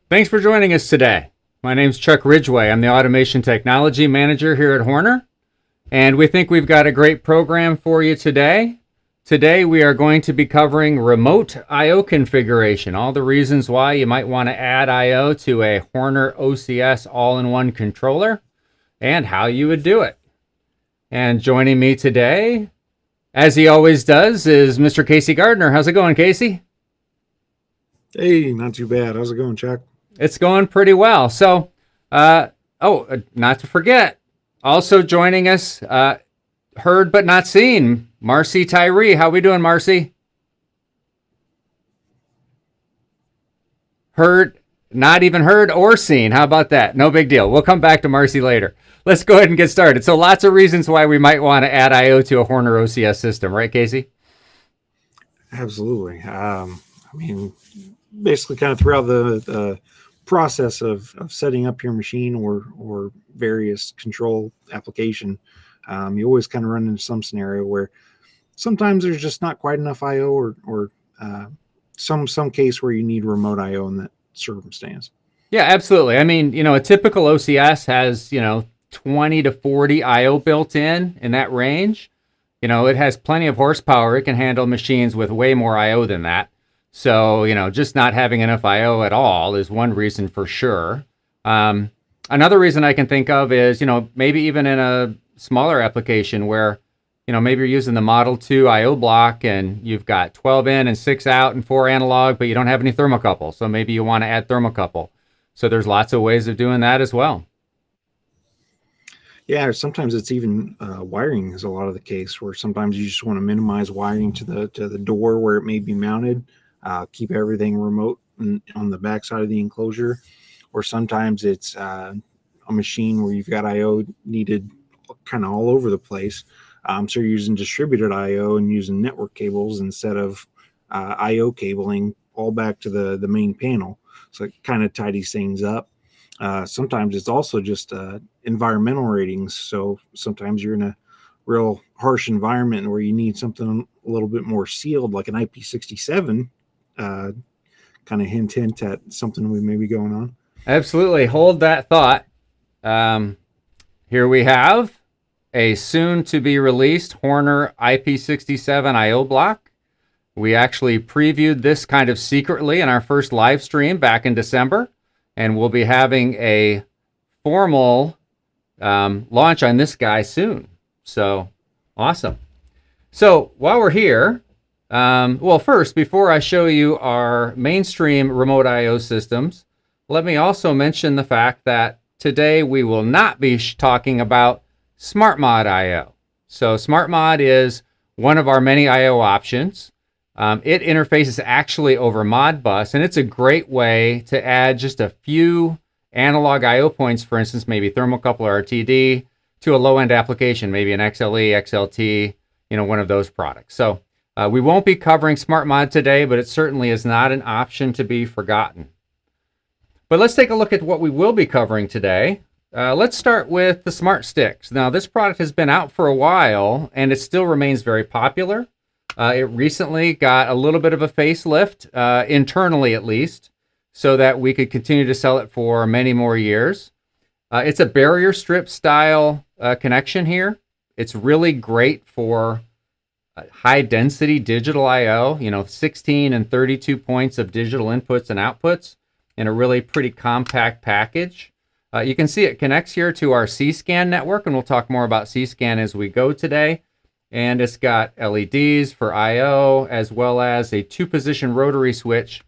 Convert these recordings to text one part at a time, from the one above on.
Thanks for joining us today. My name's Chuck Ridgway. I'm the Automation Technology Manager here at Horner, and we think we've got a great program for you today. Today we are going to be covering remote I/O configuration, all the reasons why you might want to add I/O to a Horner OCS All-in-one Controller, and how you would do it. And joining me today, as he always does, is Mr. Casey Gardner. How's it going, Casey? Hey, not too bad. How's it going, Chuck? It's going pretty well. So, not to forget, also joining us, heard but not seen, Marcy Tyree. How we doing, Marcy? Heard, not even heard or seen. How about that? No big deal. We'll come back to Marcy later. Let's go ahead and get started. So lots of reasons why we might want to add I/O to a Horner OCS system, right, Casey? Absolutely. Basically kind of throughout the process of setting up your machine or various control application, you always kind of run into some scenario where sometimes there's just not quite enough I/O or some case where you need remote I/O in that circumstance. Yeah, absolutely. I mean, a typical OCS has, 20 to 40 I/O built in that range. It has plenty of horsepower. It can handle machines with way more I/O than that. So, just not having enough I/O at all is one reason for sure. Another reason I can think of is, maybe even in a smaller application where, maybe you're using the Model 2 I/O block and you've got 12 in and 6 out and 4 analog, but you don't have any thermocouple. So maybe you want to add thermocouple. So there's lots of ways of doing that as well. Yeah, or sometimes it's even wiring is a lot of the case where sometimes you just want to minimize wiring to the door where it may be mounted. Keep everything remote on the back side of the enclosure, or sometimes it's a machine where you've got I/O needed kind of all over the place. So you're using distributed I/O and using network cables instead of I/O cabling all back to the main panel. So it kind of tidies things up. Sometimes it's also just environmental ratings. So sometimes you're in a real harsh environment where you need something a little bit more sealed, like an IP67. Kind of hint at something we may be going on. Absolutely. Hold that thought. Here we have a soon to be released Horner IP67 I/O block. We actually previewed this kind of secretly in our first live stream back in December, and we'll be having a formal launch on this guy soon. So awesome. So while we're here, first, before I show you our mainstream remote I/O systems, let me also mention the fact that today we will not be talking about SmartMod I/O. So SmartMod is one of our many I/O options. It interfaces actually over Modbus, and it's a great way to add just a few analog I/O points, for instance, maybe thermocouple or RTD, to a low-end application, maybe an XLE, XLT, one of those products. So we won't be covering SmartMod today, but it certainly is not an option to be forgotten. But let's take a look at what we will be covering today. Let's start with the Smart Sticks. Now, this product has been out for a while, and it still remains very popular. It recently got a little bit of a facelift, internally at least, so that we could continue to sell it for many more years. It's a barrier strip style connection here. It's really great for high density digital I/O, 16 and 32 points of digital inputs and outputs in a really pretty compact package. You can see it connects here to our C-SCAN network, and we'll talk more about C-SCAN as we go today. And it's got LEDs for I/O, as well as a 2-position rotary switch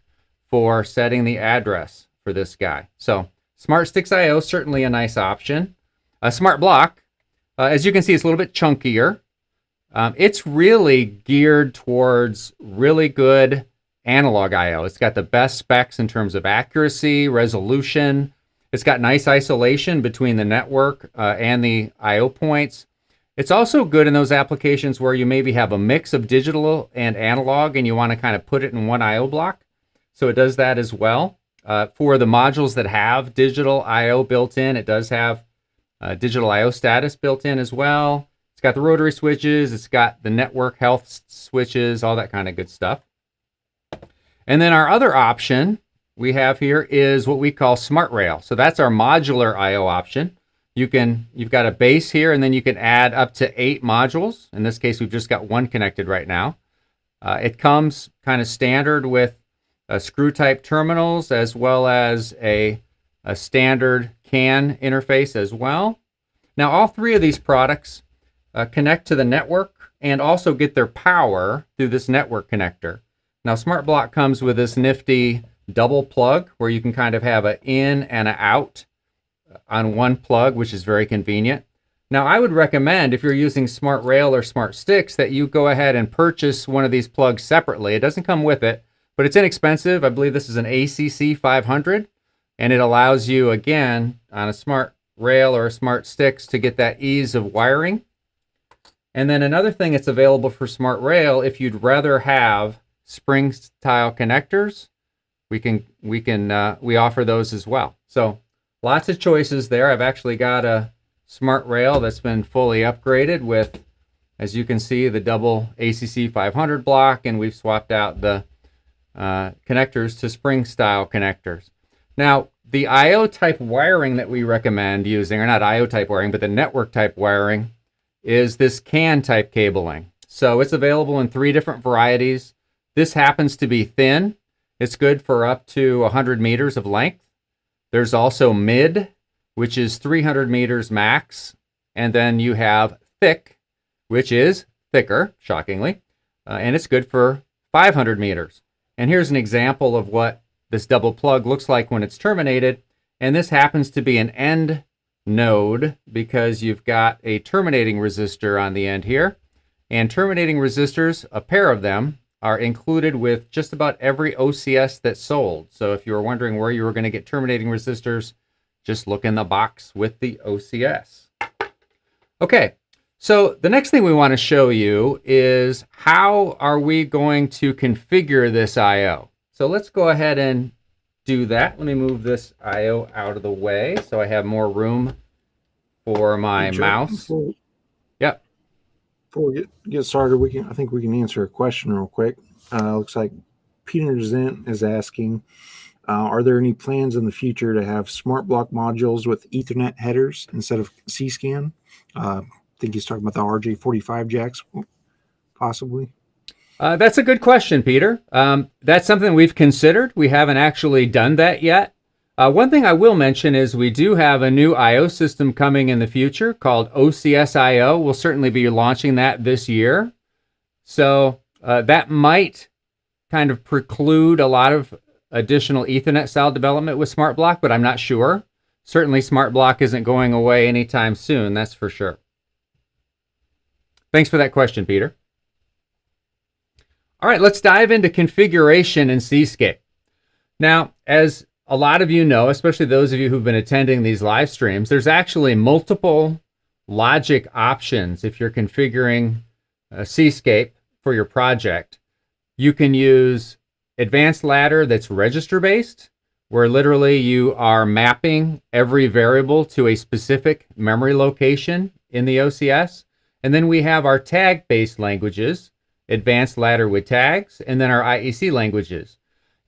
for setting the address for this guy. So Smart Sticks I/O, certainly a nice option. A Smart Block, as you can see, it's a little bit chunkier. It's really geared towards really good analog I/O. It's got the best specs in terms of accuracy, resolution. It's got nice isolation between the network and the I/O points. It's also good in those applications where you maybe have a mix of digital and analog and you want to kind of put it in one I/O block. So it does that as well. For the modules that have digital I/O built in, it does have digital I/O status built in as well. It's got the rotary switches, it's got the network health switches, all that kind of good stuff. And then our other option we have here is what we call Smart Rail. So that's our modular I/O option. You've got a base here, and then you can add up to 8 modules. In this case, we've just got one connected right now. It comes kind of standard with screw type terminals, as well as a standard CAN interface as well. Now, all 3 of these products connect to the network and also get their power through this network connector. Now, Smart Block comes with this nifty double plug where you can kind of have an in and an out on one plug, which is very convenient. Now, I would recommend, if you're using Smart Rail or Smart Sticks, that you go ahead and purchase one of these plugs separately. It doesn't come with it, but it's inexpensive. I believe this is an ACC 500, and it allows you, again, on a Smart Rail or a Smart Sticks to get that ease of wiring. And then another thing that's available for Smart Rail, if you'd rather have spring-style connectors, we offer those as well. So lots of choices there. I've actually got a Smart Rail that's been fully upgraded with, as you can see, the double ACC 500 block, and we've swapped out the connectors to spring-style connectors. Now, the I/O type wiring that we recommend using, or not I/O type wiring, but the network type wiring, is this CAN type cabling. So it's available in 3 different varieties. This happens to be thin. It's good for up to 100 meters of length. There's also mid, which is 300 meters max. And then you have thick, which is thicker, shockingly. And it's good for 500 meters. And here's an example of what this double plug looks like when it's terminated. And this happens to be an end node because you've got a terminating resistor on the end here. And terminating resistors, a pair of them, are included with just about every OCS that's sold. So if you were wondering where you were going to get terminating resistors, just look in the box with the OCS. Okay, so the next thing we want to show you is how are we going to configure this I/O. So let's go ahead and do that. Let me move this I/O out of the way so I have more room for my mouse. Yep. Before we get started, I think we can answer a question real quick. Looks like Peter Zent is asking, are there any plans in the future to have smart block modules with Ethernet headers instead of C-SCAN? I think he's talking about the RJ45 jacks, possibly. That's a good question, Peter. That's something we've considered. We haven't actually done that yet. One thing I will mention is we do have a new I/O system coming in the future called OCS IO. We'll certainly be launching that this year. So that might kind of preclude a lot of additional Ethernet style development with Smart Block, but I'm not sure. Certainly Smart Block isn't going away anytime soon, that's for sure. Thanks for that question, Peter. All right, let's dive into configuration in Cscape. Now, as a lot of you know, especially those of you who've been attending these live streams, there's actually multiple logic options if you're configuring Cscape for your project. You can use advanced ladder that's register-based, where literally you are mapping every variable to a specific memory location in the OCS. And then we have our tag-based languages, advanced ladder with tags, and then our IEC languages.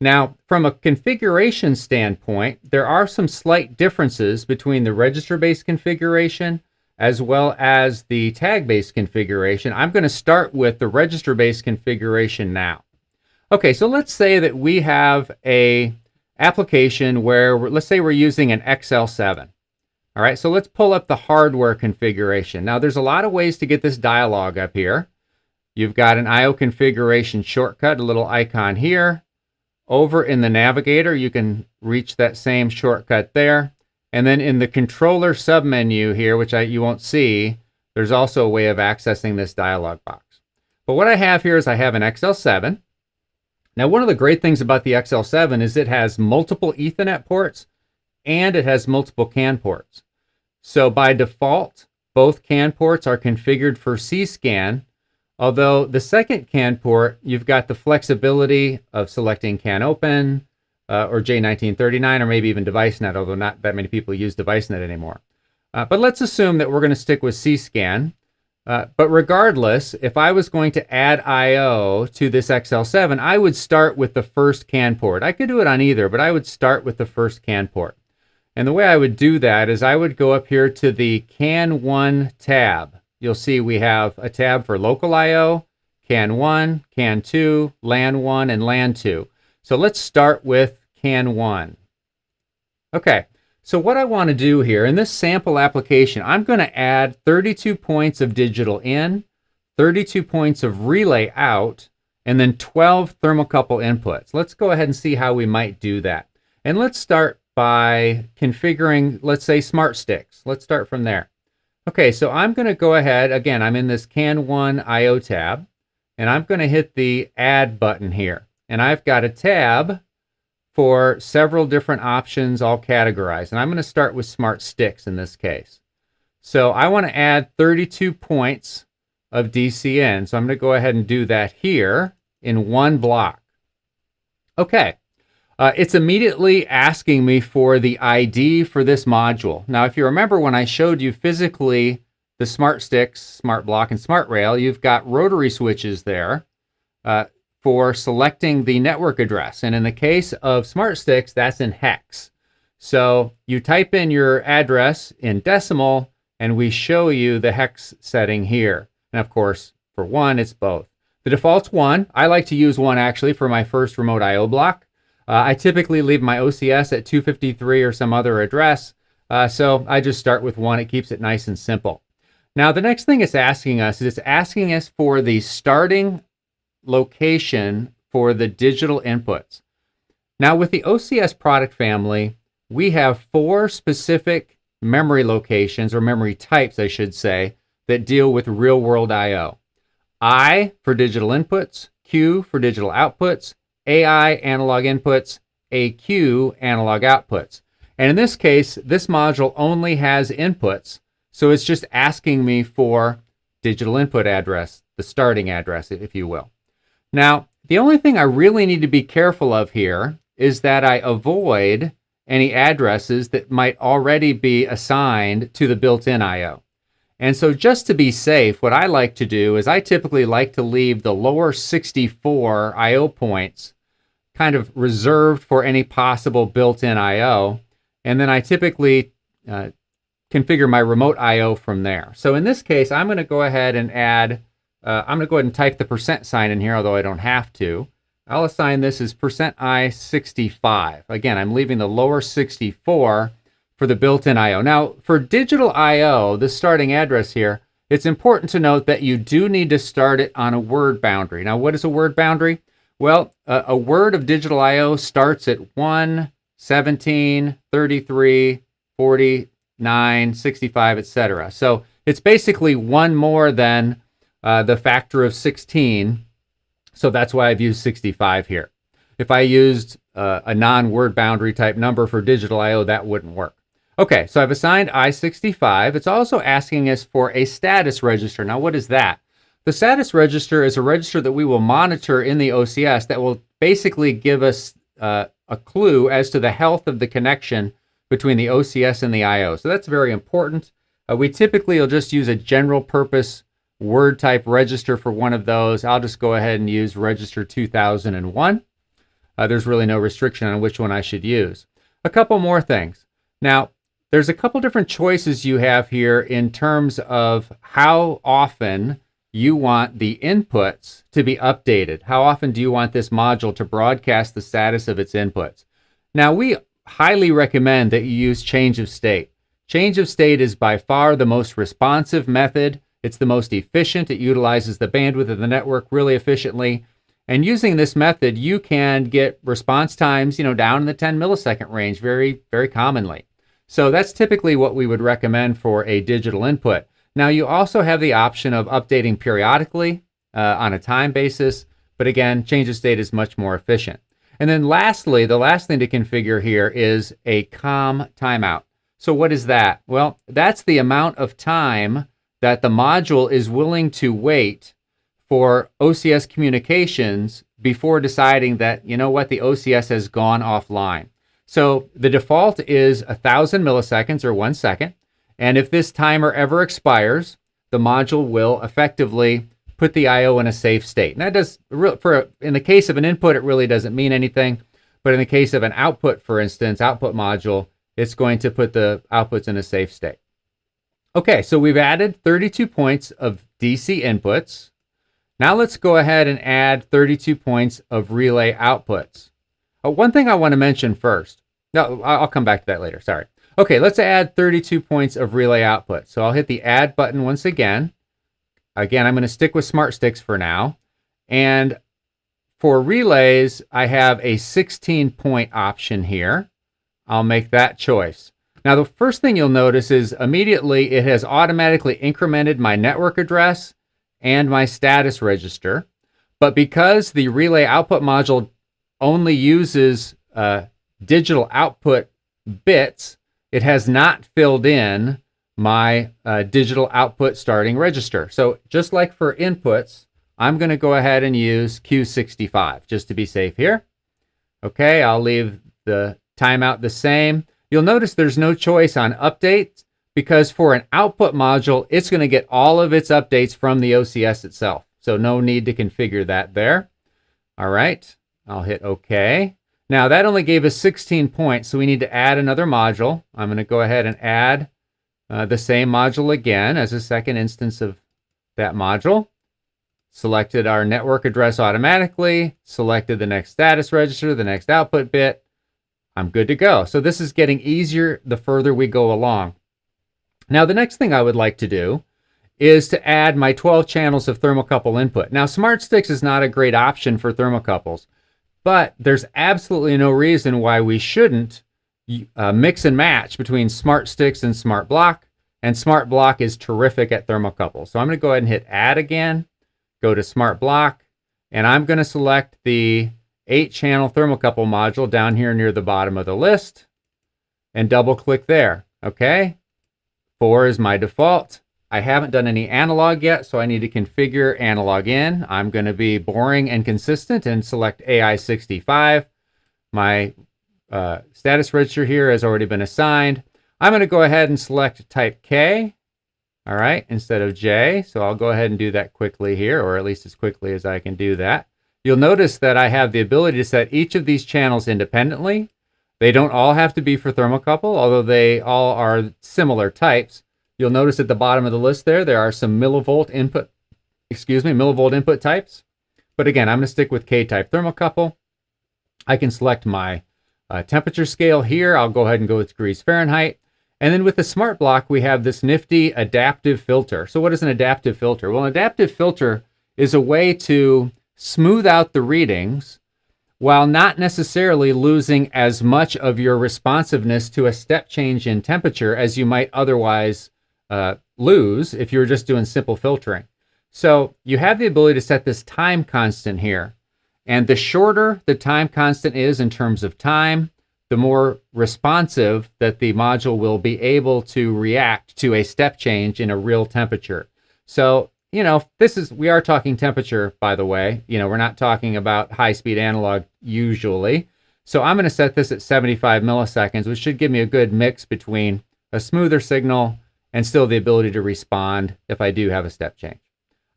Now, from a configuration standpoint, there are some slight differences between the register-based configuration as well as the tag-based configuration. I'm going to start with the register-based configuration now. Okay, so let's say that we have a application where, let's say we're using an XL7. All right, so let's pull up the hardware configuration. Now, there's a lot of ways to get this dialog up here. You've got an I/O configuration shortcut, a little icon here. Over in the navigator, you can reach that same shortcut there. And then in the controller submenu here, which you won't see, there's also a way of accessing this dialog box. But what I have here is I have an XL7. Now, one of the great things about the XL7 is it has multiple Ethernet ports and it has multiple CAN ports. So by default, both CAN ports are configured for C-SCAN. Although the second CAN port, you've got the flexibility of selecting CAN open or J1939 or maybe even DeviceNet, although not that many people use DeviceNet anymore. But let's assume that we're going to stick with C-SCAN. But regardless, if I was going to add I/O to this XL7, I would start with the first CAN port. I could do it on either, but I would start with the first CAN port. And the way I would do that is I would go up here to the CAN 1 tab. You'll see we have a tab for local I/O, CAN 1, CAN 2, LAN 1, and LAN 2. So let's start with CAN 1. Okay. So what I want to do here in this sample application, I'm going to add 32 points of digital in, 32 points of relay out, and then 12 thermocouple inputs. Let's go ahead and see how we might do that. And let's start by configuring, let's say, smart sticks. Let's start from there. Okay, so I'm going to go ahead, again, I'm in this CAN 1 IO tab, and I'm going to hit the Add button here. And I've got a tab for several different options all categorized. And I'm going to start with smart sticks in this case. So I want to add 32 points of DC in. So I'm going to go ahead and do that here in one block. Okay. It's immediately asking me for the ID for this module. Now, if you remember when I showed you physically the smart sticks, smart block, and smart rail, you've got rotary switches there for selecting the network address. And in the case of smart sticks, that's in hex. So you type in your address in decimal, and we show you the hex setting here. And of course, for 1, it's both. The default's 1. I like to use 1 actually for my first remote I/O block. I typically leave my OCS at 253 or some other address. So I just start with 1. It keeps it nice and simple. Now, the next thing it's asking us is it's asking us for the starting location for the digital inputs. Now, with the OCS product family, we have 4 specific memory locations, or memory types, I should say, that deal with RealWorld IO. I for digital inputs, Q for digital outputs, AI analog inputs, AQ analog outputs. And in this case, this module only has inputs, so it's just asking me for digital input address, the starting address, if you will. Now, the only thing I really need to be careful of here is that I avoid any addresses that might already be assigned to the built-in I/O. And so just to be safe, what I like to do is I typically like to leave the lower 64 I/O points kind of reserved for any possible built-in I/O. And then I typically configure my remote I/O from there. So in this case, I'm going to go ahead and add, I'm going to go ahead and type the % sign in here, although I don't have to. I'll assign this as %I65. Again, I'm leaving the lower 64 for the built-in I/O. Now, for digital I/O, the starting address here, it's important to note that you do need to start it on a word boundary. Now, what is a word boundary? Well, a word of digital I/O starts at 1, 17, 33, 49, 65, etc. So it's basically one more than the factor of 16. So that's why I've used 65 here. If I used a non-word boundary type number for digital I/O, that wouldn't work. Okay, so I've assigned I65. It's also asking us for a status register. Now, what is that? The status register is a register that we will monitor in the OCS that will basically give us a clue as to the health of the connection between the OCS and the I/O. So that's very important. We typically will just use a general purpose word type register for one of those. I'll just go ahead and use register 2001. There's really no restriction on which one I should use. A couple more things. Now, there's a couple different choices you have here in terms of how often you want the inputs to be updated. How often do you want this module to broadcast the status of its inputs? Now, we highly recommend that you use change of state. Change of state is by far the most responsive method. It's the most efficient. It utilizes the bandwidth of the network really efficiently. And using this method, you can get response times, down in the 10 millisecond range very, very commonly. So that's typically what we would recommend for a digital input. Now, you also have the option of updating periodically on a time basis, but again, change of state is much more efficient. And then lastly, the last thing to configure here is a COM timeout. So what is that? Well, that's the amount of time that the module is willing to wait for OCS communications before deciding that, the OCS has gone offline. So the default is 1,000 milliseconds or 1 second. And if this timer ever expires, the module will effectively put the I/O in a safe state. And that does, in the case of an input, it really doesn't mean anything. But in the case of an output, for instance, output module, it's going to put the outputs in a safe state. Okay, so we've added 32 points of DC inputs. Now let's go ahead and add 32 points of relay outputs. One thing I want to mention first. No, I'll come back to that later. Sorry. Okay, let's add 32 points of relay output. So I'll hit the add button once again. Again, I'm going to stick with smart sticks for now. And for relays, I have a 16-point option here. I'll make that choice. Now, the first thing you'll notice is immediately it has automatically incremented my network address and my status register. But because the relay output module only uses digital output bits, it has not filled in my digital output starting register. So just like for inputs, I'm going to go ahead and use Q65 just to be safe here. Okay, I'll leave the timeout the same. You'll notice there's no choice on updates because for an output module, it's going to get all of its updates from the OCS itself. So no need to configure that there. All right, I'll hit OK. Now that only gave us 16 points, so we need to add another module. I'm going to go ahead and add the same module again as a second instance of that module. Selected our network address automatically, selected the next status register, the next output bit. I'm good to go. So this is getting easier the further we go along. Now the next thing I would like to do is to add my 12 channels of thermocouple input. Now smart sticks is not a great option for thermocouples, but there's absolutely no reason why we shouldn't mix and match between smart sticks and smart block, and smart block is terrific at thermocouple. So I'm going to go ahead and hit add again, go to smart block, and I'm going to select the 8-channel thermocouple module down here near the bottom of the list and double click there. Okay, 4 is my default. I haven't done any analog yet, so I need to configure analog in. I'm going to be boring and consistent and select AI65. My status register here has already been assigned. I'm going to go ahead and select type K, all right, instead of J. So I'll go ahead and do that quickly here, or at least as quickly as I can do that. You'll notice that I have the ability to set each of these channels independently. They don't all have to be for thermocouple, although they all are similar types. You'll notice at the bottom of the list there are some millivolt input types. But again, I'm going to stick with K-type thermocouple. I can select my temperature scale here. I'll go ahead and go with degrees Fahrenheit. And then with the smart block, we have this nifty adaptive filter. So what is an adaptive filter? Well, an adaptive filter is a way to smooth out the readings while not necessarily losing as much of your responsiveness to a step change in temperature as you might otherwise lose if you were just doing simple filtering. So you have the ability to set this time constant here. And the shorter the time constant is in terms of time, the more responsive that the module will be able to react to a step change in a real temperature. So, you know, we are talking temperature, by the way. You know, we're not talking about high-speed analog usually. So I'm going to set this at 75 milliseconds, which should give me a good mix between a smoother signal and still the ability to respond if I do have a step change.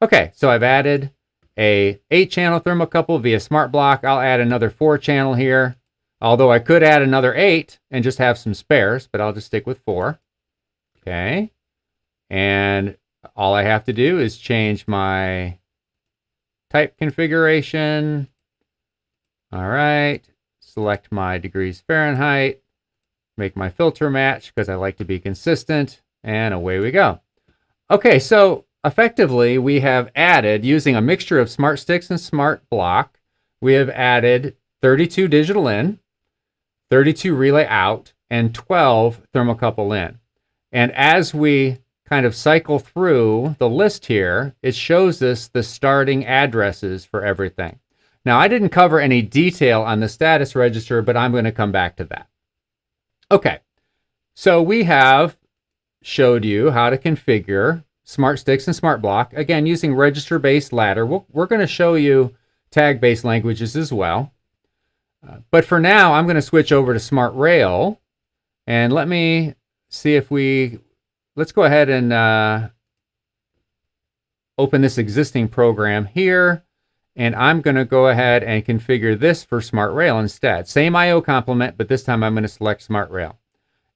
Okay, so I've added a 8-channel thermocouple via smart block. I'll add another 4-channel here, although I could add another 8 and just have some spares, but I'll just stick with 4. Okay, and all I have to do is change my type configuration. All right, select my degrees Fahrenheit, make my filter match because I like to be consistent, and away we go. Okay, so effectively we have added, using a mixture of smart sticks and smart block, we have added 32 digital in, 32 relay out, and 12 thermocouple in. And as we kind of cycle through the list here, it shows us the starting addresses for everything. Now, I didn't cover any detail on the status register, but I'm going to come back to that. Okay, so we have showed you how to configure smart sticks and smart block, again, using register-based ladder. We're going to show you tag-based languages as well. But for now, I'm going to switch over to smart rail, and let me see if let's go ahead and open this existing program here, and I'm going to go ahead and configure this for Smart Rail instead. Same I/O complement, but this time I'm going to select Smart Rail.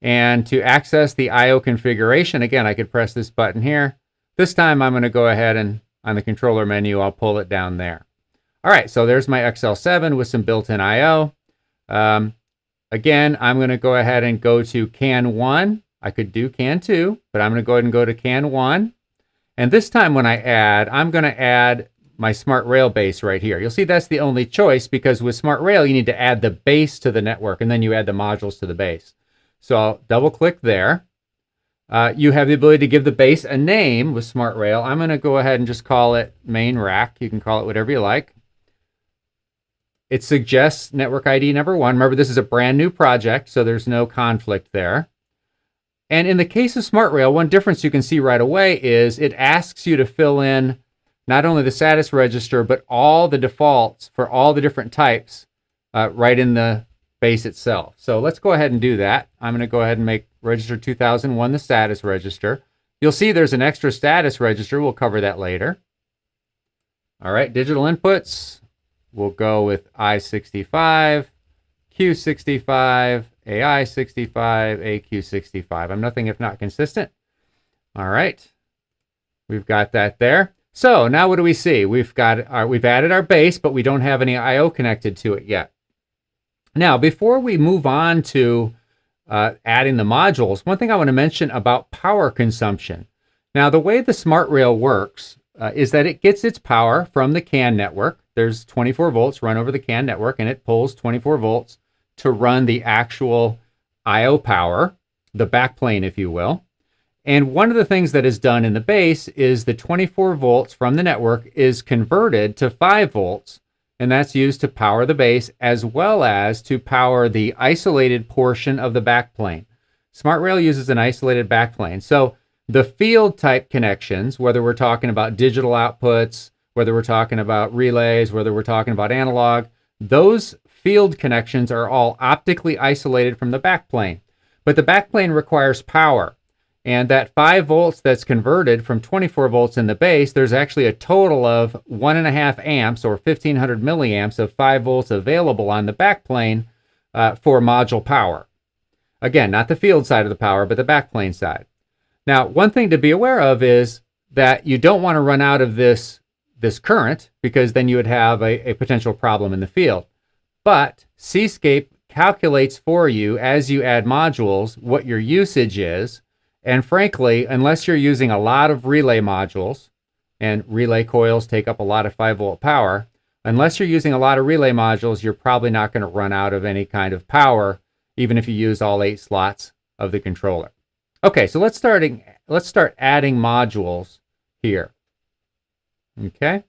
And to access the I/O configuration, again, I could press this button here. This time I'm going to go ahead and on the controller menu, I'll pull it down there. All right, so there's my XL7 with some built-in I/O. Again, I'm going to go ahead and go to CAN 1. I could do CAN 2, but I'm going to go ahead and go to CAN 1. And this time when I add, I'm going to add my Smart Rail base right here. You'll see that's the only choice because with Smart Rail, you need to add the base to the network, and then you add the modules to the base. So I'll double-click there. You have the ability to give the base a name with Smart Rail. I'm going to go ahead and just call it main rack. You can call it whatever you like. It suggests network ID number 1. Remember, this is a brand new project, so there's no conflict there. And in the case of Smart Rail, one difference you can see right away is it asks you to fill in not only the status register, but all the defaults for all the different types right in the base itself. So let's go ahead and do that. I'm going to go ahead and make register 2001 the status register. You'll see there's an extra status register. We'll cover that later. All right, digital inputs. We'll go with I65, Q65, AI65, AQ65. I'm nothing if not consistent. All right, we've got that there. So now what do we see? We've added our base, but we don't have any I/O connected to it yet. Now, before we move on to adding the modules, one thing I want to mention about power consumption. Now, the way the Smart Rail works is that it gets its power from the CAN network. There's 24 volts run over the CAN network, and it pulls 24 volts to run the actual I/O power, the backplane, if you will. And one of the things that is done in the base is the 24 volts from the network is converted to 5 volts, and that's used to power the base as well as to power the isolated portion of the backplane. Smart Rail uses an isolated backplane. So the field type connections, whether we're talking about digital outputs, whether we're talking about relays, whether we're talking about analog, those field connections are all optically isolated from the backplane. But the backplane requires power. And that 5 volts that's converted from 24 volts in the base, there's actually a total of 1.5 amps or 1500 milliamps of 5 volts available on the backplane for module power. Again, not the field side of the power, but the backplane side. Now, one thing to be aware of is that you don't want to run out of this current because then you would have a potential problem in the field. But Seascape calculates for you as you add modules what your usage is. And frankly, unless you're using a lot of relay modules, and relay coils take up a lot of 5-volt power, unless you're using a lot of relay modules, you're probably not going to run out of any kind of power, even if you use all 8 slots of the controller. Okay, so let's start adding modules here. Okay.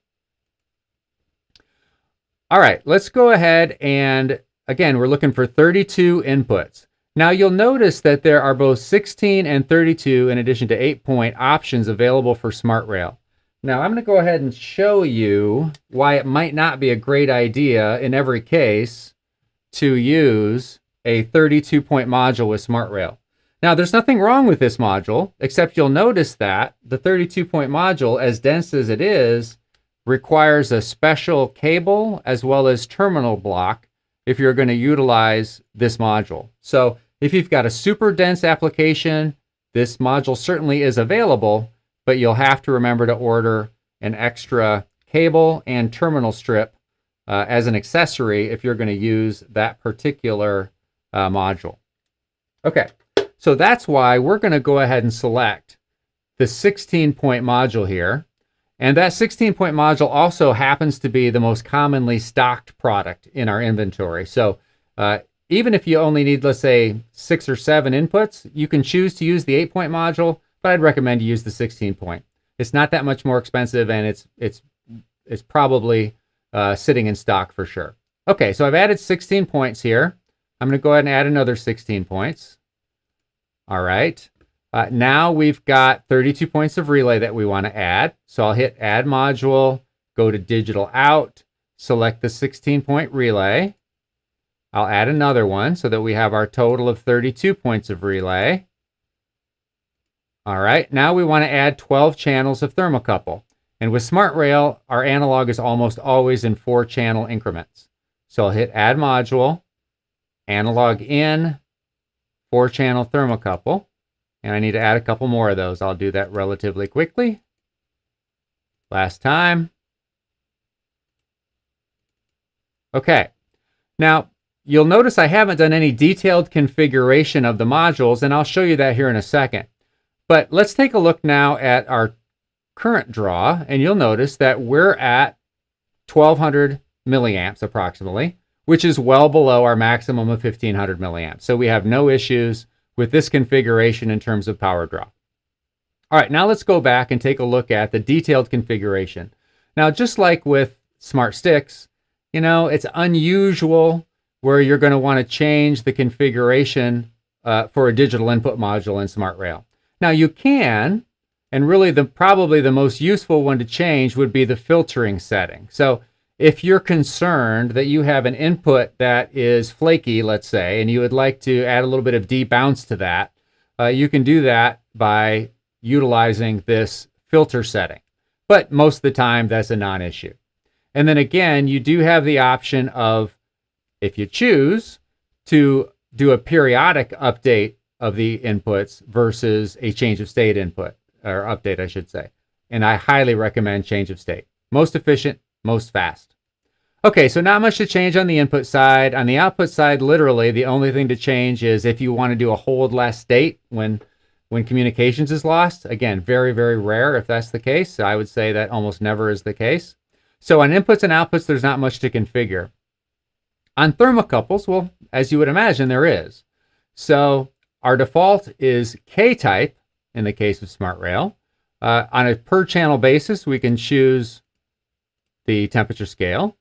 All right, let's go ahead and, again, we're looking for 32 inputs. Now you'll notice that there are both 16 and 32 in addition to 8-point options available for Smart Rail. Now I'm going to go ahead and show you why it might not be a great idea in every case to use a 32-point module with Smart Rail. Now there's nothing wrong with this module, except you'll notice that the 32-point module, as dense as it is, requires a special cable as well as terminal block if you're going to utilize this module. So if you've got a super dense application, this module certainly is available, but you'll have to remember to order an extra cable and terminal strip as an accessory if you're going to use that particular module. Okay, so that's why we're going to go ahead and select the 16-point module here. And that 16-point module also happens to be the most commonly stocked product in our inventory. So even if you only need, let's say, 6 or 7 inputs, you can choose to use the 8-point module, but I'd recommend you use the 16-point. It's not that much more expensive, and it's probably sitting in stock for sure. Okay, so I've added 16 points here. I'm going to go ahead and add another 16 points. All right. Now we've got 32 points of relay that we want to add. So I'll hit Add Module, go to Digital Out, select the 16-point relay. I'll add another one so that we have our total of 32 points of relay. All right, now we want to add 12 channels of thermocouple. And with SmartRail, our analog is almost always in 4-channel increments. So I'll hit Add Module, Analog in, 4-channel thermocouple, and I need to add a couple more of those. I'll do that relatively quickly. Last time. Okay. Now, you'll notice I haven't done any detailed configuration of the modules, and I'll show you that here in a second. But let's take a look now at our current draw, and you'll notice that we're at 1200 milliamps approximately, which is well below our maximum of 1500 milliamps. So we have no issues with this configuration in terms of power draw. All right, now let's go back and take a look at the detailed configuration. Now, just like with Smart Sticks, you know, it's unusual where you're going to want to change the configuration for a digital input module in SmartRail. Now you can, and really probably the most useful one to change would be the filtering setting. So if you're concerned that you have an input that is flaky, let's say, and you would like to add a little bit of debounce to that, you can do that by utilizing this filter setting. But most of the time, that's a non-issue. And then again, you do have the option of, if you choose, to do a periodic update of the inputs versus a change of state input, or update, I should say. And I highly recommend change of state. Most efficient, most fast. Okay, so not much to change on the input side. On the output side, literally, the only thing to change is if you want to do a hold less state when communications is lost. Again, very, very rare if that's the case. I would say that almost never is the case. So on inputs and outputs, there's not much to configure. On thermocouples, well, as you would imagine, there is. So our default is K-type in the case of SmartRail. On a per channel basis, we can choose the temperature scale.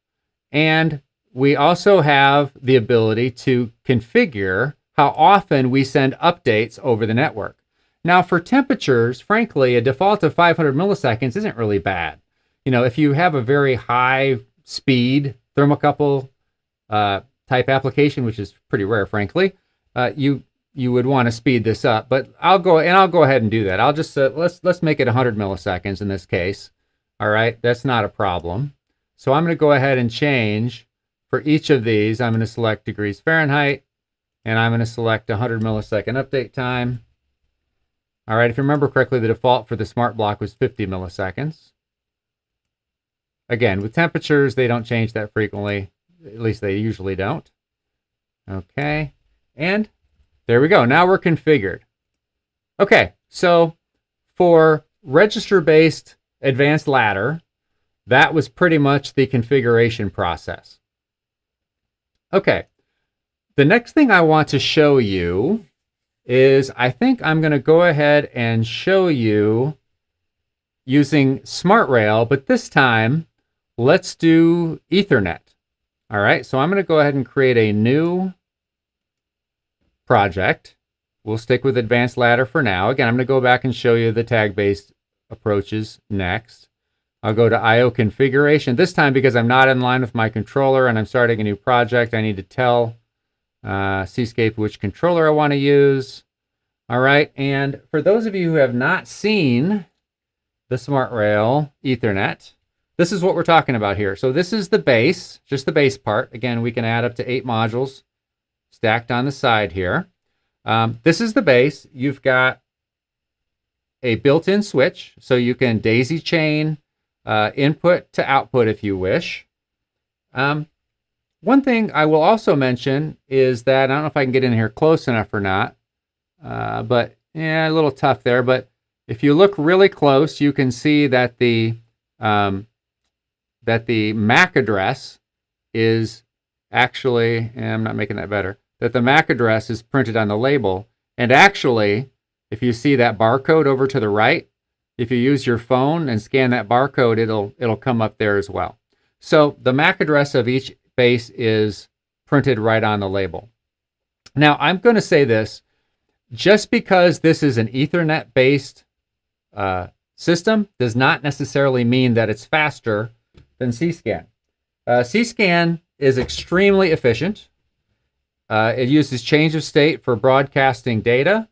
And we also have the ability to configure how often we send updates over the network. Now for temperatures, frankly, a default of 500 milliseconds isn't really bad. You know, if you have a very high speed thermocouple type application, which is pretty rare, frankly, you would want to speed this up. But I'll go ahead and do that. I'll just let's make it 100 milliseconds in this case. All right, that's not a problem. So I'm going to go ahead and change for each of these. I'm going to select degrees Fahrenheit, and I'm going to select 100 millisecond update time. All right, if you remember correctly, the default for the smart block was 50 milliseconds. Again, with temperatures, they don't change that frequently. At least they usually don't. Okay, and there we go. Now we're configured. Okay, so for register-based advanced ladder, that was pretty much the configuration process. Okay, the next thing I want to show you is I think I'm going to go ahead and show you using SmartRail, but this time let's do Ethernet. All right, so I'm going to go ahead and create a new project. We'll stick with advanced ladder for now. Again, I'm going to go back and show you the tag-based approaches next. I'll go to IO configuration. This time, because I'm not in line with my controller and I'm starting a new project, I need to tell Seascape which controller I want to use. All right, and for those of you who have not seen the SmartRail Ethernet, this is what we're talking about here. So this is the base, just the base part. Again, we can add up to 8 modules stacked on the side here. This is the base. You've got a built-in switch, so you can daisy chain input to output if you wish. One thing I will also mention is that, I don't know if I can get in here close enough or not, but yeah, a little tough there. But if you look really close, you can see that the MAC address is actually, and I'm not making that better, that the MAC address is printed on the label. And actually, if you see that barcode over to the right, if you use your phone and scan that barcode, it'll come up there as well. So the MAC address of each base is printed right on the label. Now, I'm going to say this, just because this is an Ethernet-based system does not necessarily mean that it's faster than CSCAN. CSCAN is extremely efficient. It uses change of state for broadcasting data,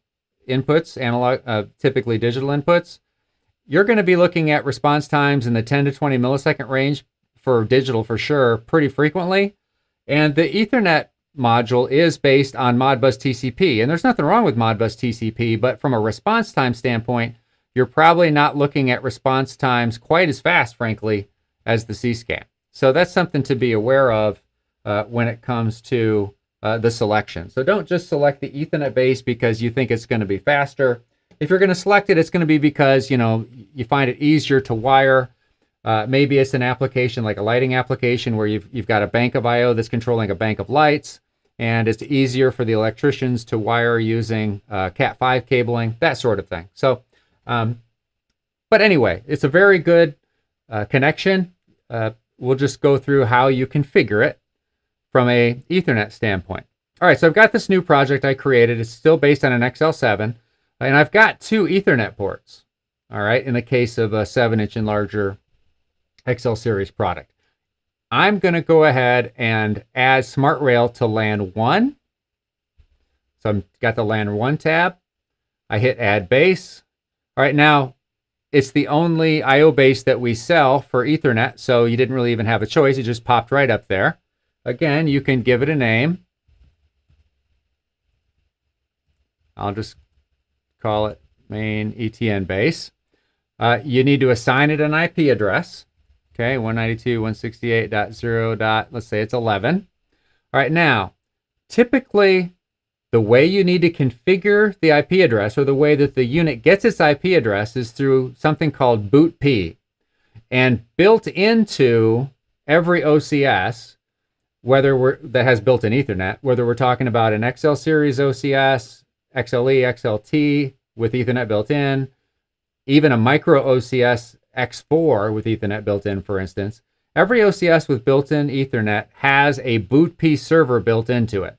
inputs, analog, typically digital inputs. you're going to be looking at response times in the 10 to 20 millisecond range for digital for sure pretty frequently. And the Ethernet module is based on Modbus TCP. And there's nothing wrong with Modbus TCP, but from a response time standpoint, you're probably not looking at response times quite as fast, frankly, as the C-scan. So that's something to be aware of when it comes to the selection. So don't just select the Ethernet base because you think it's going to be faster. If you're going to select it, it's going to be because, you find it easier to wire. Maybe it's an application like a lighting application where you've got a bank of I/O that's controlling a bank of lights, and it's easier for the electricians to wire using Cat5 cabling, that sort of thing. So, but anyway, it's a very good connection. We'll just go through how you configure it from a Ethernet standpoint. All right, so I've got this new project I created. It's still based on an XL7, and I've got 2 Ethernet ports, all right, in the case of a 7-inch and larger XL series product. I'm going to go ahead and add Smart Rail to LAN 1. So I've got the LAN 1 tab. I hit Add Base. All right, now it's the only I/O base that we sell for Ethernet, so you didn't really even have a choice. It just popped right up there. Again, you can give it a name. I'll just call it main ETN base. You need to assign it an IP address. Okay, 192.168.0. Let's say it's 11. All right, now, typically, the way you need to configure the IP address, or the way that the unit gets its IP address, is through something called bootp. And built into every OCS, that has built-in Ethernet, whether we're talking about an XL series OCS, XLE, XLT with Ethernet built in, even a micro OCS X4 with Ethernet built in, for instance, every OCS with built-in Ethernet has a bootp server built into it.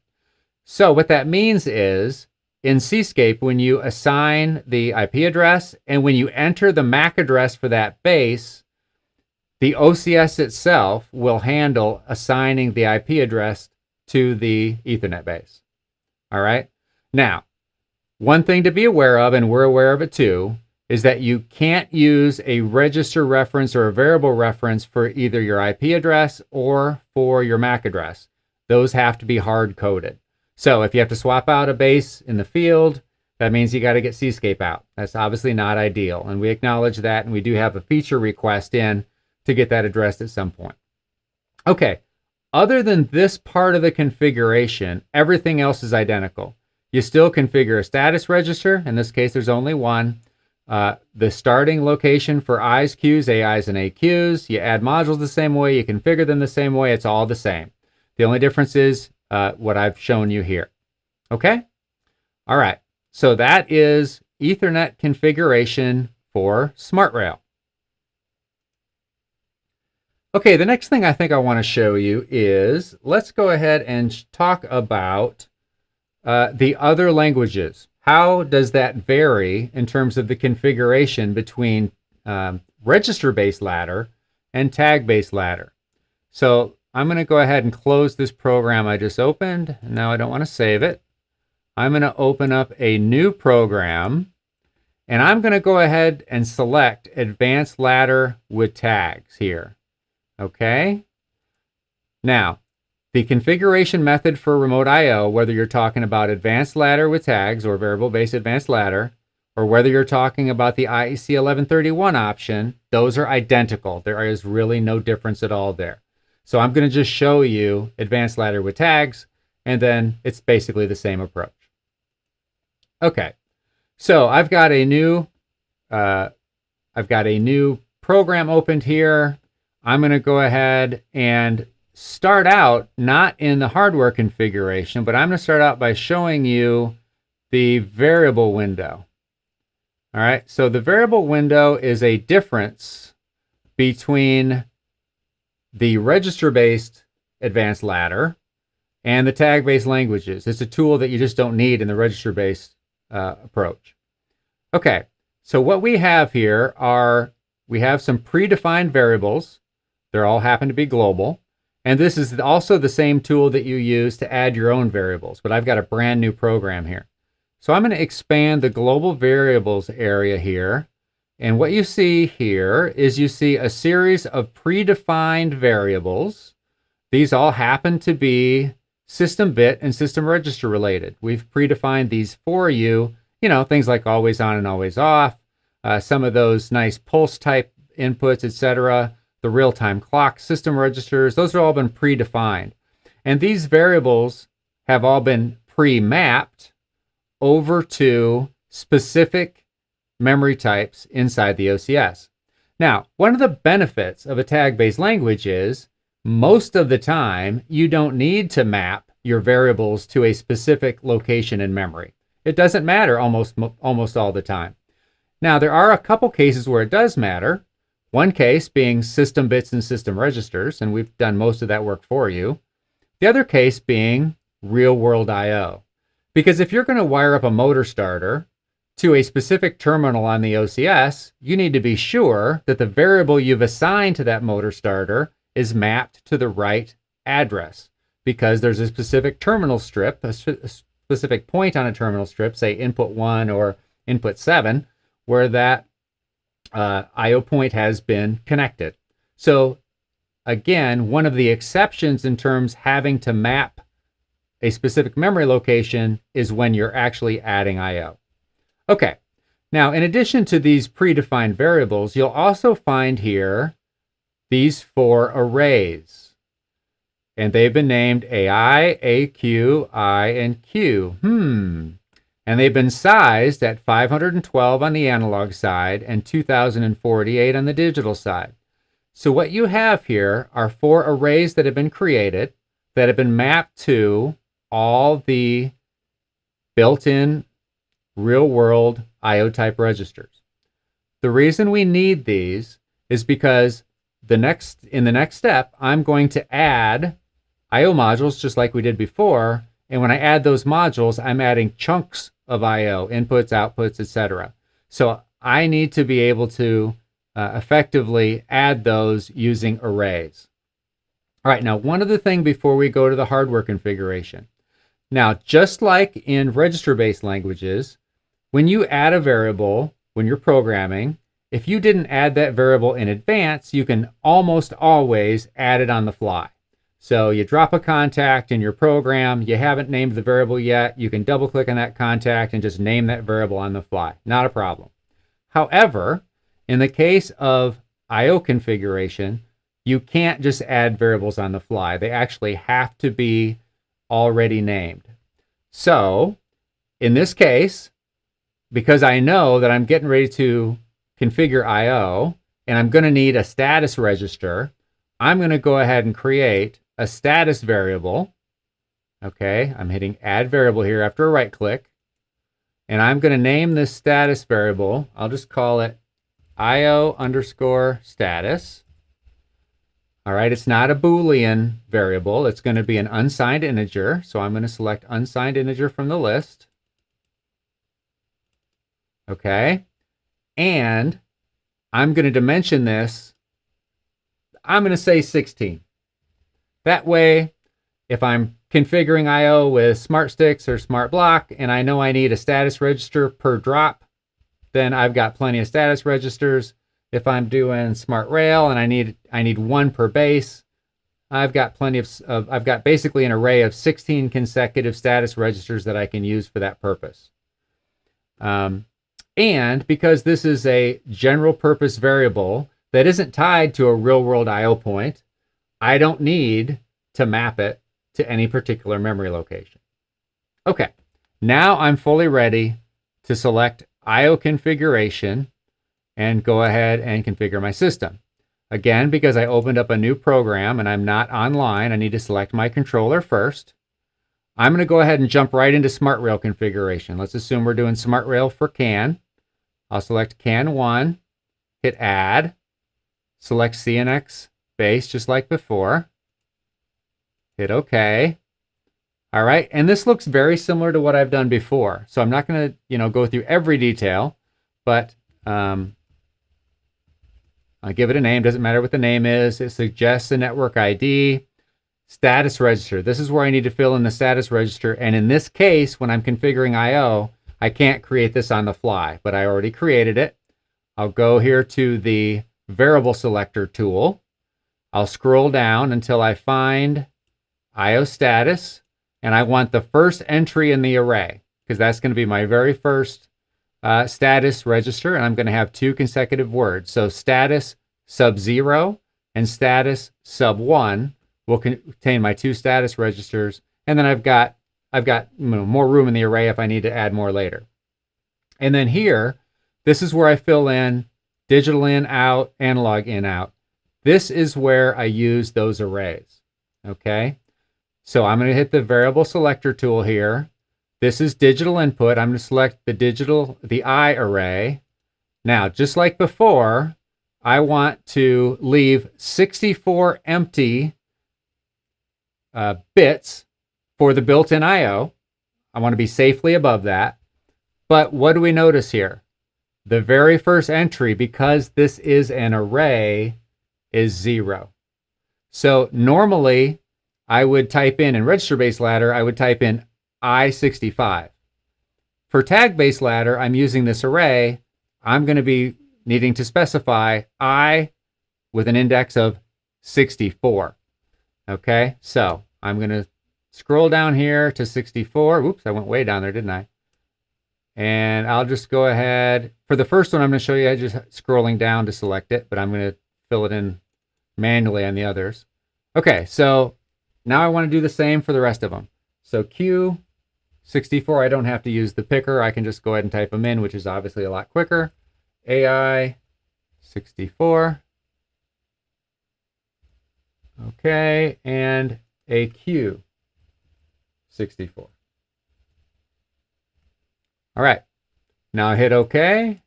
So what that means is, in Cscape, when you assign the IP address and when you enter the MAC address for that base, the OCS itself will handle assigning the IP address to the Ethernet base. All right? Now, one thing to be aware of, and we're aware of it too, is that you can't use a register reference or a variable reference for either your IP address or for your MAC address. Those have to be hard-coded. So if you have to swap out a base in the field, that means you got to get Cscape out. That's obviously not ideal, and we acknowledge that, and we do have a feature request in to get that addressed at some point. Okay, other than this part of the configuration, everything else is identical. You still configure a status register. In this case, there's only one. The starting location for I's, Q's, AI's, and AQ's. You add modules the same way. You configure them the same way. It's all the same. The only difference is what I've shown you here. Okay? All right. So that is Ethernet configuration for SmartRail. Okay, the next thing I think I want to show you is, let's go ahead and talk about the other languages. How does that vary in terms of the configuration between register-based ladder and tag-based ladder? So I'm going to go ahead and close this program I just opened. Now I don't want to save it. I'm going to open up a new program, and I'm going to go ahead and select Advanced Ladder with Tags here. Okay? Now, the configuration method for remote I/O, whether you're talking about advanced ladder with tags or variable-based advanced ladder, or whether you're talking about the IEC 1131 option, those are identical. There is really no difference at all there. So I'm going to just show you advanced ladder with tags, and then it's basically the same approach. Okay, so I've got a new program opened here. I'm going to go ahead and start out not in the hardware configuration, but I'm going to start out by showing you the variable window. All right, so the variable window is a difference between the register-based advanced ladder and the tag-based languages. It's a tool that you just don't need in the register-based approach. Okay, so what we have here are, we have some predefined variables. They all happen to be global. And this is also the same tool that you use to add your own variables, but I've got a brand new program here. So I'm going to expand the global variables area here, And what you see here is you see a series of predefined variables. These all happen to be system bit and system register related. We've predefined these for you, things like always on and always off, some of those nice pulse type inputs, etc., the real-time clock system registers, those have all been predefined. And these variables have all been pre-mapped over to specific memory types inside the OCS. Now, one of the benefits of a tag-based language is most of the time you don't need to map your variables to a specific location in memory. It doesn't matter almost all the time. Now, there are a couple cases where it does matter. One case being system bits and system registers, and we've done most of that work for you. The other case being RealWorld IO. Because if you're going to wire up a motor starter to a specific terminal on the OCS, you need to be sure that the variable you've assigned to that motor starter is mapped to the right address, because there's a specific terminal strip, a specific point on a terminal strip, say input 1 or input 7, where that IO point has been connected. So again, one of the exceptions in terms having to map a specific memory location is when you're actually adding IO. Okay, now in addition to these predefined variables, you'll also find here these 4 arrays. And they've been named AI, AQ, I, and Q. And they've been sized at 512 on the analog side and 2048 on the digital side. So what you have here are 4 arrays that have been created that have been mapped to all the built-in real-world IO type registers. The reason we need these is because in the next step, I'm going to add IO modules just like we did before. And when I add those modules, I'm adding chunks of IO, inputs, outputs, etc. So I need to be able to effectively add those using arrays. All right, now one other thing before we go to the hardware configuration. Now, just like in register-based languages, when you add a variable, when you're programming, if you didn't add that variable in advance, you can almost always add it on the fly. So you drop a contact in your program, you haven't named the variable yet, you can double click on that contact and just name that variable on the fly. Not a problem. However, in the case of IO configuration, you can't just add variables on the fly. They actually have to be already named. So in this case, because I know that I'm getting ready to configure IO and I'm going to need a status register, I'm going to go ahead and create a status variable. Okay, I'm hitting add variable here after a right click, and I'm going to name this status variable. I'll just call it IO underscore status. All right, it's not a Boolean variable. It's going to be an unsigned integer. So I'm going to select unsigned integer from the list. Okay, and I'm going to dimension this. I'm going to say 16. That way, if I'm configuring IO with smart sticks or smart block, and I know I need a status register per drop, then I've got plenty of status registers. If I'm doing smart rail and I need 1 per base, I've got plenty I've got basically an array of 16 consecutive status registers that I can use for that purpose. And because this is a general purpose variable that isn't tied to a real world IO point, I don't need to map it to any particular memory location. Okay, now I'm fully ready to select IO configuration and go ahead and configure my system. Again, because I opened up a new program and I'm not online, I need to select my controller first. I'm going to go ahead and jump right into Smart Rail configuration. Let's assume we're doing Smart Rail for CAN. I'll select CAN 1, hit Add, select CNX base just like before, hit OK. All right, and this looks very similar to what I've done before. So I'm not going to go through every detail, but I'll give it a name. Doesn't matter what the name is. It suggests a network ID. Status register. This is where I need to fill in the status register. And in this case, when I'm configuring IO, I can't create this on the fly, but I already created it. I'll go here to the variable selector tool. I'll scroll down until I find IO status, and I want the first entry in the array because that's going to be my very first status register, and I'm going to have 2 consecutive words. So status sub 0 and status sub 1 will contain my 2 status registers, and then I've got more room in the array if I need to add more later. And then here, this is where I fill in digital in, out, analog in, out. This is where I use those arrays. Okay, so I'm going to hit the variable selector tool here. This is digital input. I'm going to select the I array. Now, just like before, I want to leave 64 empty bits for the built-in IO. I want to be safely above that. But what do we notice here? The very first entry, because this is an array, is 0. So normally I would type in register-based ladder, I would type in I65. For tag-based ladder, I'm using this array. I'm going to be needing to specify I with an index of 64. Okay, so I'm going to scroll down here to 64. Oops, I went way down there, didn't I? And I'll just go ahead. For the first one, I'm going to show you just scrolling down to select it, but I'm going to fill it in manually on the others. Okay, so now I want to do the same for the rest of them. So Q64, I don't have to use the picker. I can just go ahead and type them in, which is obviously a lot quicker. AI 64. Okay, and AQ 64. All right, now hit OK.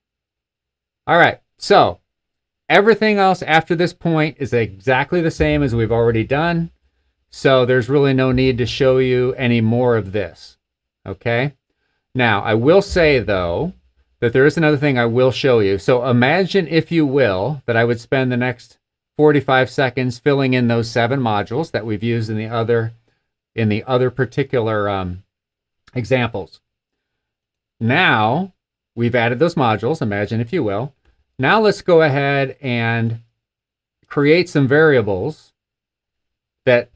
All right, so everything else after this point is exactly the same as we've already done. So there's really no need to show you any more of this. Okay, now I will say though that there is another thing I will show you. So imagine, if you will, that I would spend the next 45 seconds filling in those 7 modules that we've used in the other particular examples. Now we've added those modules, imagine if you will. Now let's go ahead and create some variables that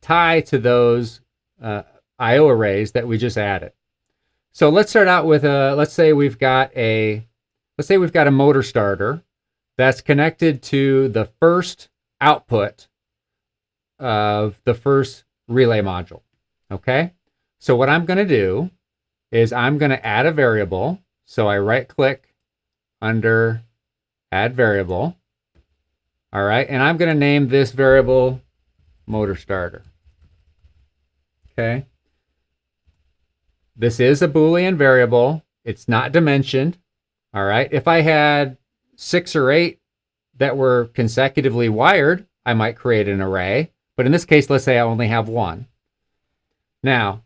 tie to those IO arrays that we just added. So let's start out with let's say we've got a motor starter that's connected to the first output of the first relay module. Okay, so what I'm going to do is I'm going to add a variable. So I right click under add variable. All right, and I'm going to name this variable motor starter. Okay, this is a Boolean variable. It's not dimensioned. All right, if I had 6 or 8 that were consecutively wired, I might create an array. But in this case, let's say I only have 1. Now,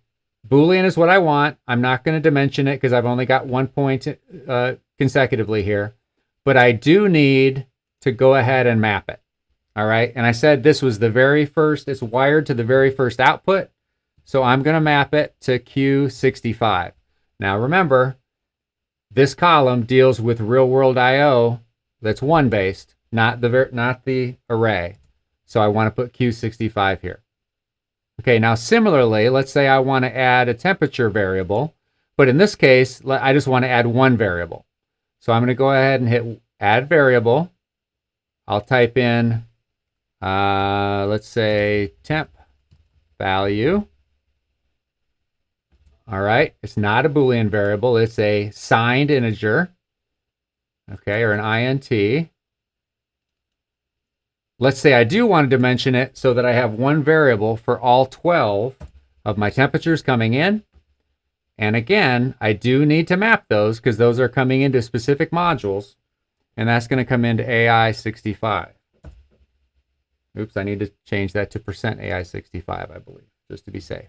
Boolean is what I want. I'm not going to dimension it because I've only got 1 point consecutively here. But I do need to go ahead and map it. All right, and I said this was the very first, it's wired to the very first output. So I'm going to map it to Q65. Now remember, this column deals with RealWorld IO that's 1 based, not the array. So I want to put Q65 here. Okay, now similarly, let's say I want to add a temperature variable, but in this case, I just want to add 1 variable. So I'm going to go ahead and hit add variable. I'll type in, let's say temp value. All right, it's not a Boolean variable, it's a signed integer, okay, or an int. Let's say I do want to dimension it so that I have 1 variable for all 12 of my temperatures coming in. And again, I do need to map those because those are coming into specific modules, and that's going to come into AI65. Oops, I need to change that to %AI65, I believe, just to be safe.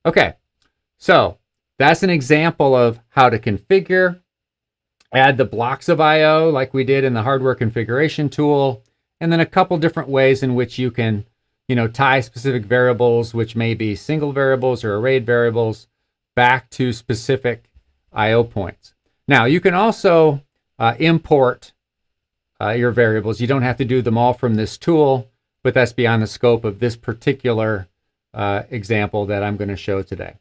Okay, so that's an example of how to configure, add the blocks of I/O like we did in the hardware configuration tool, and then a couple different ways in which you can, tie specific variables, which may be single variables or arrayed variables, back to specific I/O points. Now, you can also import your variables. You don't have to do them all from this tool, but that's beyond the scope of this particular example that I'm going to show today.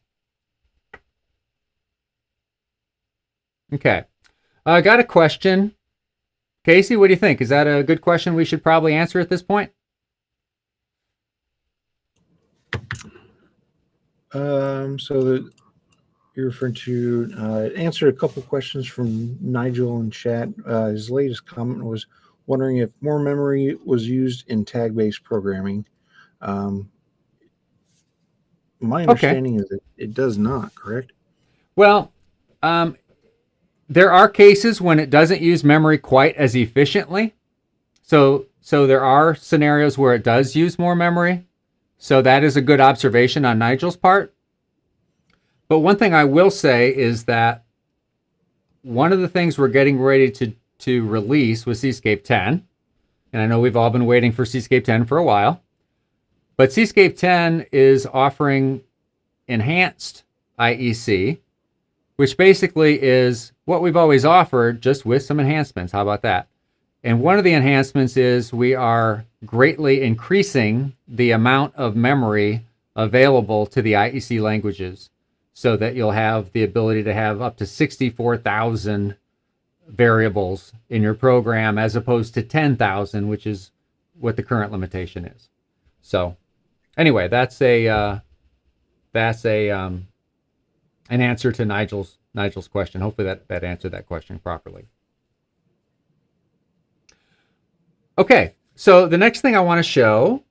Okay, I got a question. Casey, what do you think? Is that a good question we should probably answer at this point? You're referring to answered a couple questions from Nigel in chat. His latest comment was wondering if more memory was used in tag-based programming. My understanding is that it does not, correct? Well, there are cases when it doesn't use memory quite as efficiently. So there are scenarios where it does use more memory. So that is a good observation on Nigel's part. But one thing I will say is that one of the things we're getting ready to release with Seascape 10, and I know we've all been waiting for Seascape 10 for a while, but Seascape 10 is offering enhanced IEC, which basically is what we've always offered, just with some enhancements. How about that? And one of the enhancements is we are greatly increasing the amount of memory available to the IEC languages so that you'll have the ability to have up to 64,000 variables in your program as opposed to 10,000, which is what the current limitation is. So anyway, that's an answer to Nigel's question. Hopefully that answered that question properly. Okay, so the next thing I want to show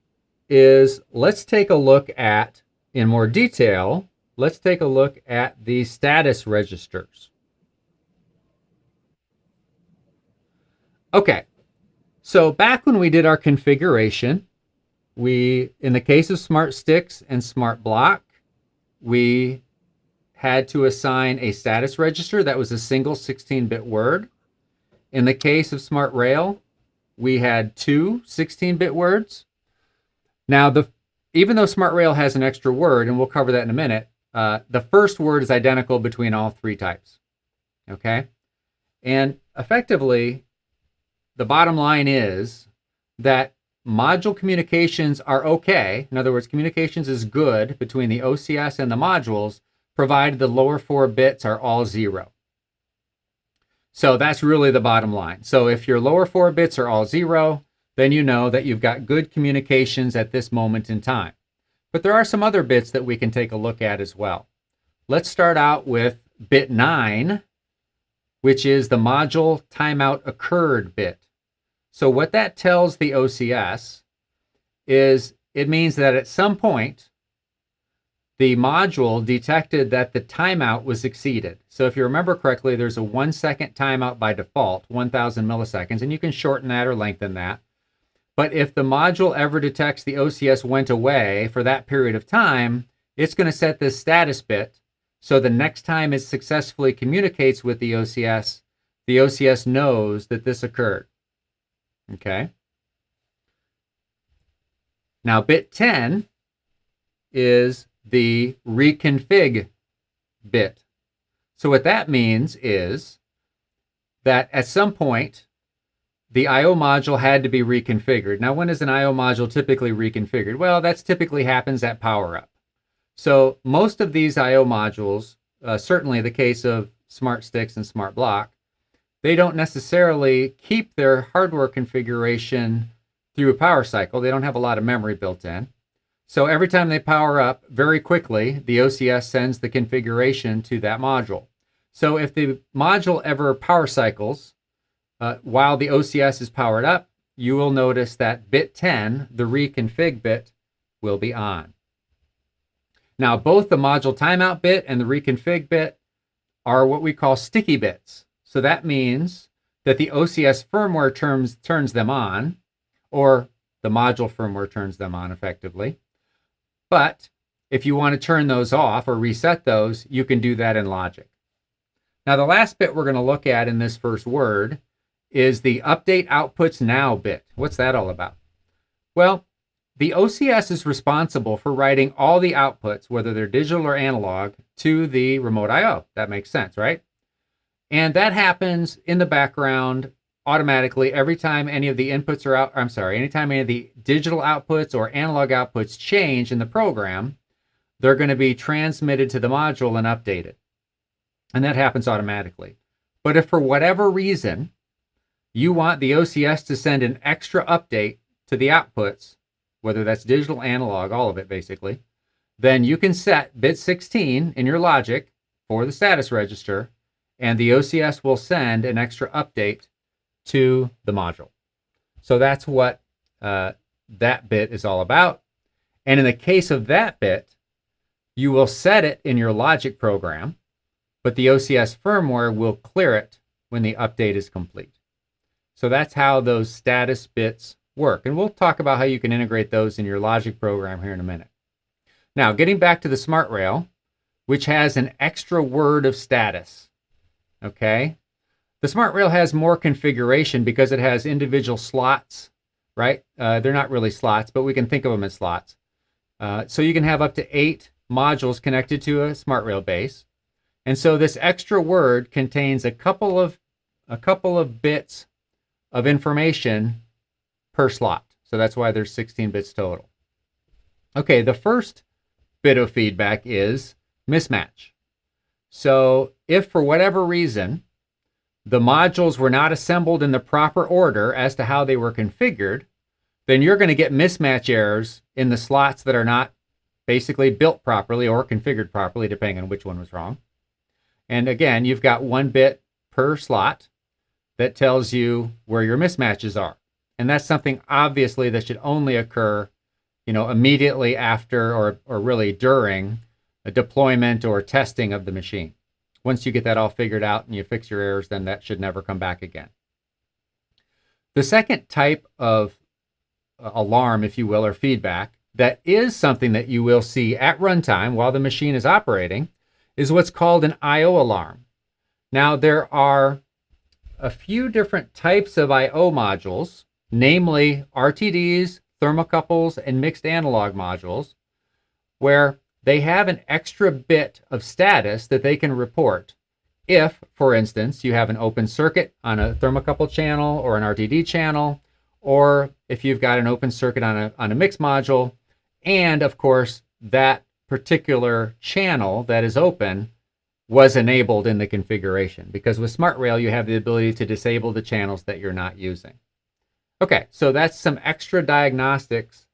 is let's take a look at, in more detail, let's take a look at the status registers. Okay, so back when we did our configuration, in the case of Smart Sticks and Smart Block, we had to assign a status register that was a single 16-bit word. In the case of Smart Rail, we had two 16-bit words. Now, even though Smart Rail has an extra word, and we'll cover that in a minute, the first word is identical between all three types. Okay? And effectively, the bottom line is that module communications are okay. In other words, communications is good between the OCS and the modules, provided the lower 4 bits are all 0. So that's really the bottom line. So if your lower 4 bits are all 0, then you know that you've got good communications at this moment in time. But there are some other bits that we can take a look at as well. Let's start out with bit 9, which is the module timeout occurred bit. So what that tells the OCS is it means that at some point, the module detected that the timeout was exceeded. So if you remember correctly, there's a 1-second timeout by default, 1,000 milliseconds, and you can shorten that or lengthen that. But if the module ever detects the OCS went away for that period of time, it's going to set this status bit. So the next time it successfully communicates with the OCS knows that this occurred. Okay. Now bit 10 is the reconfig bit. So what that means is that at some point, the I/O module had to be reconfigured. Now, when is an I/O module typically reconfigured? Well, that typically happens at power up. So most of these I/O modules, certainly the case of Smart Sticks and Smart Block, they don't necessarily keep their hardware configuration through a power cycle. They don't have a lot of memory built in. So every time they power up, very quickly, the OCS sends the configuration to that module. So if the module ever power cycles, while the OCS is powered up, you will notice that bit 10, the reconfig bit, will be on. Now, both the module timeout bit and the reconfig bit are what we call sticky bits. So that means that the OCS firmware turns them on, or the module firmware turns them on effectively. But if you want to turn those off or reset those, you can do that in logic. Now, the last bit we're going to look at in this first word is the update outputs now bit. What's that all about? Well, the OCS is responsible for writing all the outputs, whether they're digital or analog, to the remote I/O. That makes sense, right? And that happens in the background automatically every time any of the inputs are out. I'm sorry, anytime any of the digital outputs or analog outputs change in the program, they're going to be transmitted to the module and updated. And that happens automatically. But if for whatever reason you want the OCS to send an extra update to the outputs, whether that's digital, analog, all of it basically, then you can set bit 16 in your logic for the status register, and the OCS will send an extra update to the module. So that's what that bit is all about. And in the case of that bit, you will set it in your logic program, but the OCS firmware will clear it when the update is complete. So that's how those status bits work. And we'll talk about how you can integrate those in your logic program here in a minute. Now, getting back to the Smart Rail, which has an extra word of status, okay? The Smart Rail has more configuration because it has individual slots, right? They're not really slots, but we can think of them as slots. So you can have up to 8 modules connected to a Smart Rail base. And so this extra word contains a couple of bits of information per slot. So that's why there's 16 bits total. Okay, the first bit of feedback is mismatch. So if for whatever reason the modules were not assembled in the proper order as to how they were configured, then you're going to get mismatch errors in the slots that are not basically built properly or configured properly, depending on which one was wrong. And again, you've got 1 bit per slot that tells you where your mismatches are. And that's something obviously that should only occur, immediately after or really during a deployment or testing of the machine. Once you get that all figured out and you fix your errors, then that should never come back again. The second type of alarm, if you will, or feedback, that is something that you will see at runtime while the machine is operating, is what's called an I/O alarm. Now, there are a few different types of I/O modules, namely RTDs, thermocouples, and mixed analog modules, where they have an extra bit of status that they can report if, for instance, you have an open circuit on a thermocouple channel or an RTD channel, or if you've got an open circuit on a mixed module, and of course, that particular channel that is open was enabled in the configuration. Because with Smart Rail, you have the ability to disable the channels that you're not using. Okay, so that's some extra diagnostics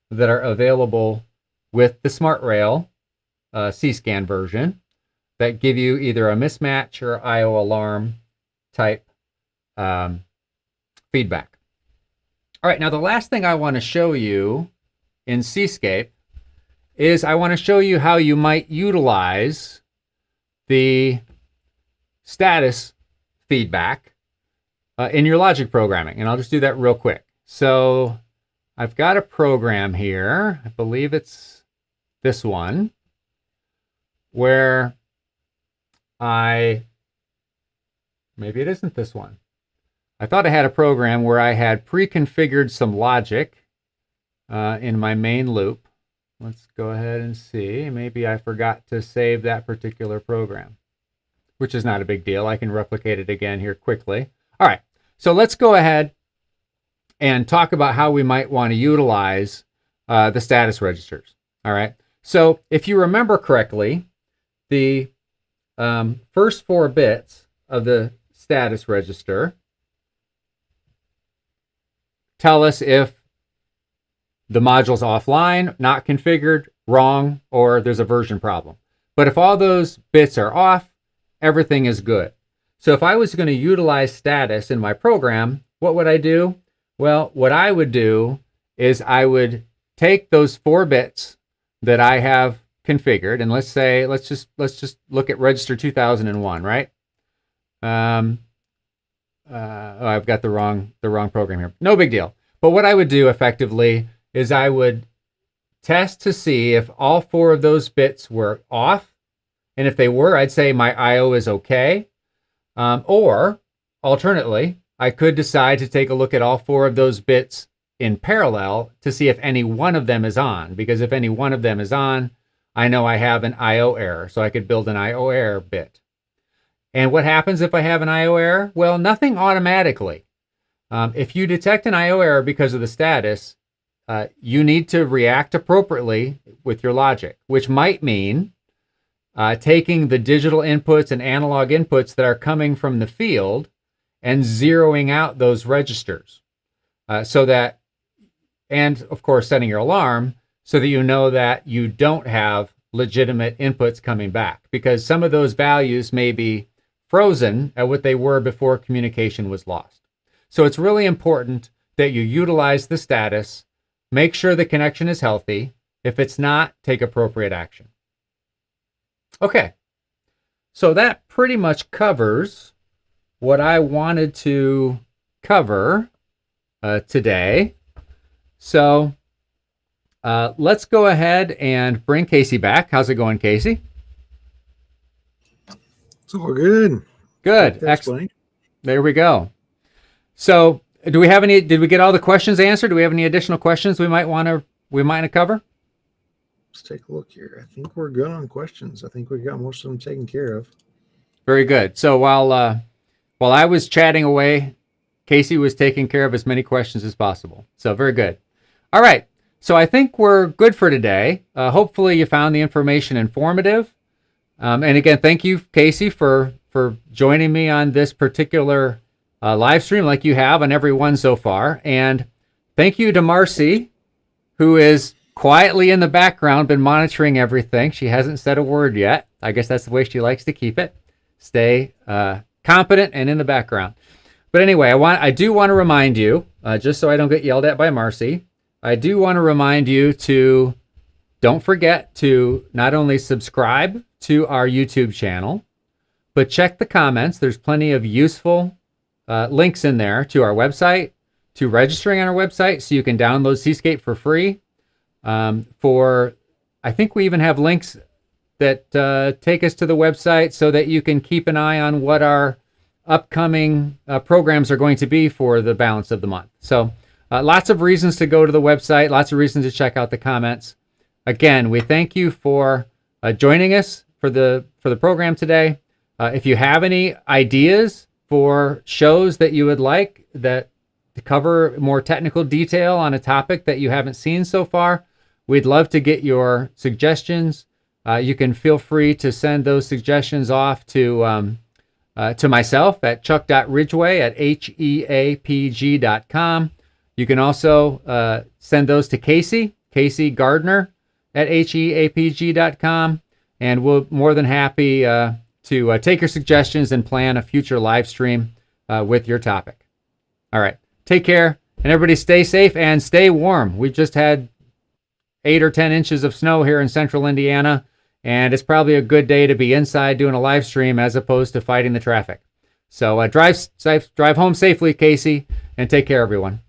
that are available with the Smart Rail C-scan version that give you either a mismatch or I/O alarm type feedback. All right, now the last thing I want to show you in Cscape is I want to show you how you might utilize the status feedback in your logic programming. And I'll just do that real quick. So I've got a program here, I believe it's this one, where maybe it isn't this one. I thought I had a program where I had pre-configured some logic in my main loop. Let's go ahead and see. Maybe I forgot to save that particular program, which is not a big deal. I can replicate it again here quickly. All right, so let's go ahead and talk about how we might want to utilize the status registers. All right, so if you remember correctly, the first 4 bits of the status register tell us if the module's offline, not configured, wrong, or there's a version problem. But if all those bits are off, everything is good. So if I was going to utilize status in my program, what would I do? Well, what I would do is I would take those 4 bits that I have configured, and let's just look at register 2001, right? I've got the wrong program here. No big deal. But what I would do effectively is I would test to see if all 4 of those bits were off. And if they were, I'd say my I/O is okay. Or alternately, I could decide to take a look at all 4 of those bits in parallel to see if any one of them is on. Because if any one of them is on, I know I have an I/O error. So I could build an I/O error bit. And what happens if I have an IO error? Well, nothing automatically. If you detect an IO error because of the status, you need to react appropriately with your logic, which might mean taking the digital inputs and analog inputs that are coming from the field and zeroing out those registers so that, and of course setting your alarm so that you know that you don't have legitimate inputs coming back, because some of those values may be frozen at what they were before communication was lost. So it's really important that you utilize the status, make sure the connection is healthy. If it's not, take appropriate action. Okay, so that pretty much covers what I wanted to cover today. So let's go ahead and bring Casey back. How's it going, Casey? It's all good. Good. Excellent. There we go. So did we get all the questions answered? Do we have any additional questions we might want to cover? Let's take a look here. I think we're good on questions. I think we got most of them taken care of. Very good. So while I was chatting away, Casey was taking care of as many questions as possible. So very good. All right. So I think we're good for today. Hopefully you found the information informative. And again, thank you, Casey, for joining me on this particular live stream like you have on every one so far. And thank you to Marcy, who is quietly in the background, been monitoring everything. She hasn't said a word yet. I guess that's the way she likes to keep it. Stay competent and in the background. But anyway, I do want to remind you, just so I don't get yelled at by Marcy, I do want to remind you to don't forget to not only subscribe to our YouTube channel, but check the comments. There's plenty of useful links in there to our website, to registering on our website, so you can download Seascape for free. I think we even have links that take us to the website so that you can keep an eye on what our upcoming programs are going to be for the balance of the month. So lots of reasons to go to the website, lots of reasons to check out the comments. Again, we thank you for joining us for the program today. If you have any ideas for shows that you would like that to cover more technical detail on a topic that you haven't seen so far, we'd love to get your suggestions. You can feel free to send those suggestions off to myself at chuck.ridgway@heapg.com. You can also send those to Casey Gardner at heapg.com, and we're more than happy to take your suggestions and plan a future live stream with your topic. All right, take care, and everybody stay safe and stay warm. We've just had 8 or 10 inches of snow here in central Indiana, and it's probably a good day to be inside doing a live stream as opposed to fighting the traffic. So drive home safely, Casey, and take care, everyone.